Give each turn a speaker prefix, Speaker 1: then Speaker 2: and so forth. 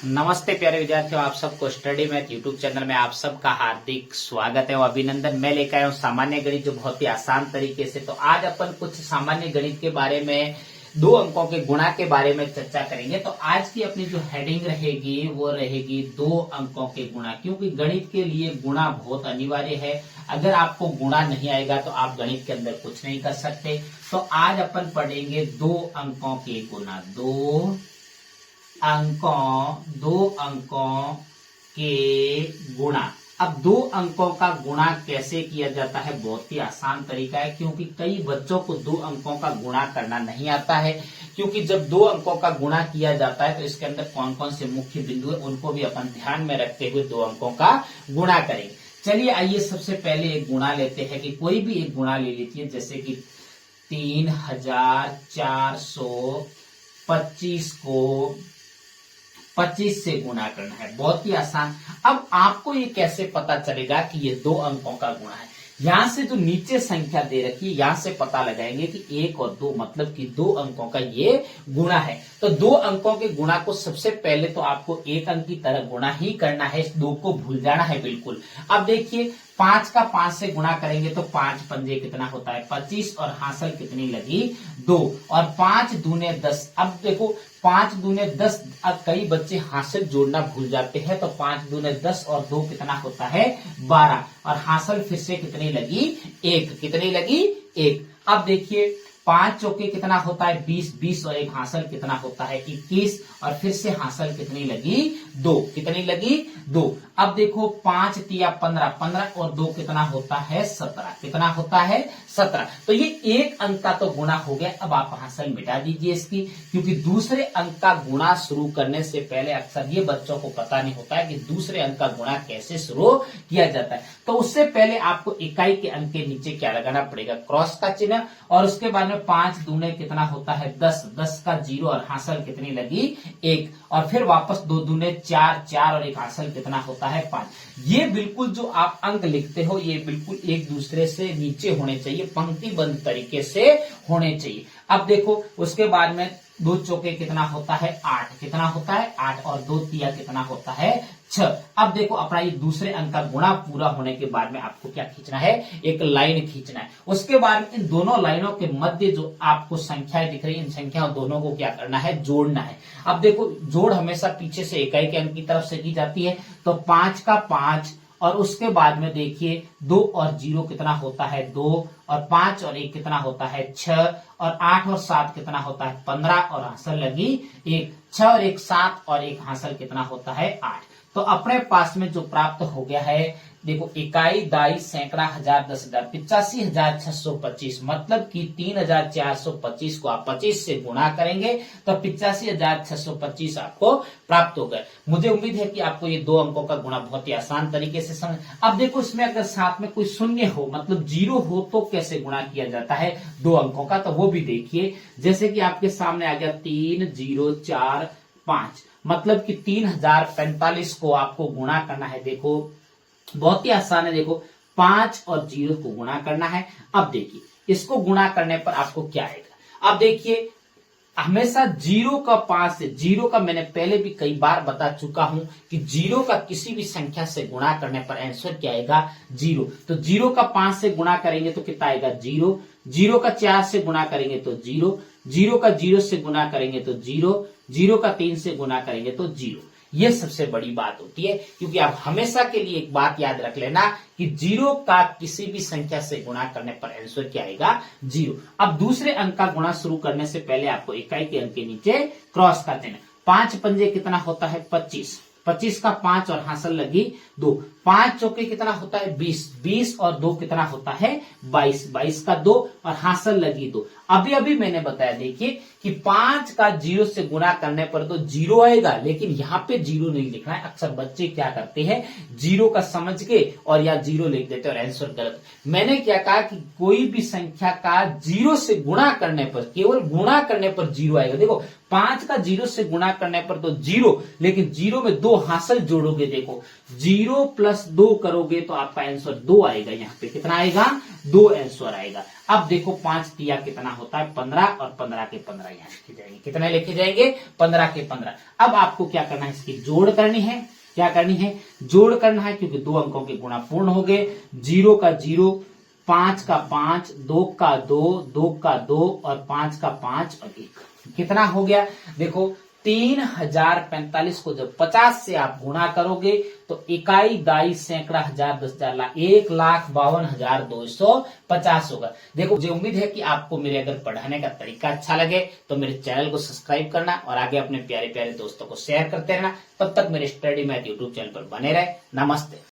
Speaker 1: नमस्ते प्यारे विद्यार्थियों, आप सबको स्टडी मैथ यूट्यूब चैनल में आप सबका हार्दिक स्वागत है और अभिनंदन। मैं लेकर आया हूँ सामान्य गणित, जो बहुत ही आसान तरीके से। तो आज अपन कुछ सामान्य गणित के बारे में, दो अंकों के गुणा के बारे में चर्चा करेंगे। तो आज की अपनी जो हेडिंग रहेगी वो रहेगी दो अंकों के गुणा, क्योंकि गणित के लिए गुणा बहुत अनिवार्य है। अगर आपको गुणा नहीं आएगा तो आप गणित के अंदर कुछ नहीं कर सकते। तो आज अपन पढ़ेंगे दो अंकों के गुणा, दो अंकों के गुणा। अब दो अंकों का गुणा कैसे किया जाता है? बहुत ही आसान तरीका है, क्योंकि कई बच्चों को दो अंकों का गुणा करना नहीं आता है। क्योंकि जब दो अंकों का गुणा किया जाता है तो इसके अंदर कौन कौन से मुख्य बिंदु है उनको भी अपन ध्यान में रखते हुए दो अंकों का गुणा करेंगे। चलिए आइए सबसे पहले एक गुणा लेते हैं कि कोई भी एक गुणा ले लीजिए, जैसे कि 3425 को 25 से गुणा करना है। बहुत ही आसान। अब आपको ये कैसे पता चलेगा कि ये दो अंकों का गुणा है? यहां से जो नीचे संख्या दे रखी है यहां से पता लगाएंगे कि 1 और 2 मतलब कि दो अंकों का ये गुणा है। तो दो अंकों के गुणा को सबसे पहले तो आपको एक अंक की तरह गुणा ही करना है, इस दो को भूल जाना है बिल्कुल। अब देखिए 5 का 5 से गुणा करेंगे तो 5 पंजे कितना होता है 25, और हासिल कितनी लगी 2, और 5 दूने 10। अब देखो 5 दूने 10, अब कई बच्चे हासिल जोड़ना भूल जाते हैं। तो 5 दूने 10 और 2 कितना होता है 12, और हासिल फिर से कितनी लगी 1, कितनी लगी 1। अब देखिए 5 चौके कितना होता है 20, 20 और एक हासिल कितना होता है 21, और फिर से हासिल कितनी लगी 2, कितनी लगी 2। अब देखो 5 तिया 15, 15 और 2 कितना होता है 17, कितना होता है 17। तो ये एक अंक का तो गुणा हो गया। अब आप हासिल मिटा दीजिए इसकी, क्योंकि दूसरे अंक का गुणा शुरू करने से पहले अक्सर ये बच्चों को पता नहीं होता है कि दूसरे अंक का गुणा कैसे शुरू किया जाता है। तो उससे पहले आपको इकाई के अंक के नीचे क्या लगाना पड़ेगा, क्रॉस का चिन्ह, और उसके बाद में 5 दूने कितना होता है 10, 10 का 0 और हासिल कितनी लगी 1, और फिर वापस 2 दूने 4, 4 और एक हासिल कितना होता है 5। ये बिल्कुल जो आप अंक लिखते हो ये बिल्कुल एक दूसरे से नीचे होने चाहिए, पंक्तिबद्ध तरीके से होने चाहिए। अब देखो उसके बाद में 2 चौके कितना होता है 8, कितना होता है 8, और 2 तिया कितना होता है 6। अब देखो अपना ये दूसरे अंक का गुणा पूरा होने के बाद में आपको क्या खींचना है, एक लाइन खींचना है। उसके बाद में इन दोनों लाइनों के मध्य जो आपको संख्याएं दिख रही है, इन संख्याओं दोनों को क्या करना है, जोड़ना है। अब देखो जोड़ हमेशा पीछे से इकाई के अंक की तरफ से की जाती है। तो 5 का 5, और उसके बाद में देखिए 2 और 0 कितना होता है 2, और 5 और 1 कितना होता है 6, और 8 और 7 कितना होता है 15, और हासिल लगी 1, 6 और 1 7, और एक हासिल कितना होता है 8। तो अपने पास में जो प्राप्त हो गया है, देखो इकाई, दाई, सैकड़ा, हजार, 10,000, 85,625, मतलब कि 3,425 को आप 25 से गुणा करेंगे तो 85,625 आपको प्राप्त हो गए। मुझे उम्मीद है कि आपको ये दो अंकों का गुणा बहुत ही आसान तरीके से समझ। अब देखो इसमें अगर साथ में कोई शून्य हो, मतलब 0 हो, तो कैसे गुणा किया जाता है दो अंकों का, तो वो भी देखिए। जैसे कि आपके सामने आ गया 3045, मतलब कि 3045 को आपको गुणा करना है। देखो बहुत ही आसान है, देखो 5 और 0 को गुणा करना है। अब देखिए इसको गुणा करने पर आपको क्या आएगा। अब देखिए हमेशा 0 का 5 से, 0 का मैंने पहले भी कई बार बता चुका हूं कि 0 का किसी भी संख्या से गुणा करने पर आंसर क्या आएगा 0। तो 0 का 5 से गुणा करेंगे तो कितना आएगा 0, 0 का 4 से गुणा करेंगे तो 0, 0 का 0 से गुणा करेंगे तो 0, 0 का 3 से गुणा करेंगे तो 0। ये सबसे बड़ी बात होती है, क्योंकि आप हमेशा के लिए एक बात याद रख लेना कि 0 का किसी भी संख्या से गुणा करने पर आंसर क्या आएगा 0। अब दूसरे अंक का गुणा शुरू करने से पहले आपको इकाई के अंक के नीचे क्रॉस कर देना। 5 पंजे कितना होता है 25, 25 का 5 और हासिल लगी 2, 5 चौके कितना होता है 20, 20 और 2 कितना होता है 22, 22 का 2 और हासिल लगी 2। अभी अभी मैंने बताया देखिए कि 5 का 0 से गुणा करने पर तो 0 आएगा, लेकिन यहाँ पे 0 नहीं लिखना है। अक्सर बच्चे क्या करते हैं 0 का समझ के और या 0 लिख देते और आंसर गलत। मैंने क्या कहा कि कोई भी संख्या का 0 से गुणा करने पर, केवल गुणा करने पर 0 आएगा। देखो 5 का 0 से गुणा करने पर तो 0, लेकिन 0 में 2 हासिल जोड़ोगे, देखो 0 + प्लस 2 करोगे तो आपका आंसर 2 आएगा। यहाँ पे कितना आएगा? 2 आंसर आएगा। अब देखो 5 तिया कितना होता है? 15 और 15 के 15 यहाँ लिखे जाएंगे। कितना लिखे जाएंगे? 15 के 15। अब आपको क्या करना है? इसकी जोड़ करनी है। क्या करनी है? जोड़ करना है, क्योंकि 2 अंकों के गुणा पूर्ण हो गए। 0 का 0, 5 का 5, 2 का 2, 2 का 2 और 5 का 5 और 1 कितना हो गया? देखो 3045 को जब 50 से आप गुणा करोगे तो इकाई, दाई, सैकड़ा, हजार, 10,000, लाख, 1,52,250 होगा। देखो मुझे उम्मीद है कि आपको मेरे अगर पढ़ाने का तरीका अच्छा लगे तो मेरे चैनल को सब्सक्राइब करना और आगे अपने प्यारे प्यारे दोस्तों को शेयर करते रहना। तब तक मेरे स्टडी मैथ यूट्यूब चैनल पर बने रहे। नमस्ते।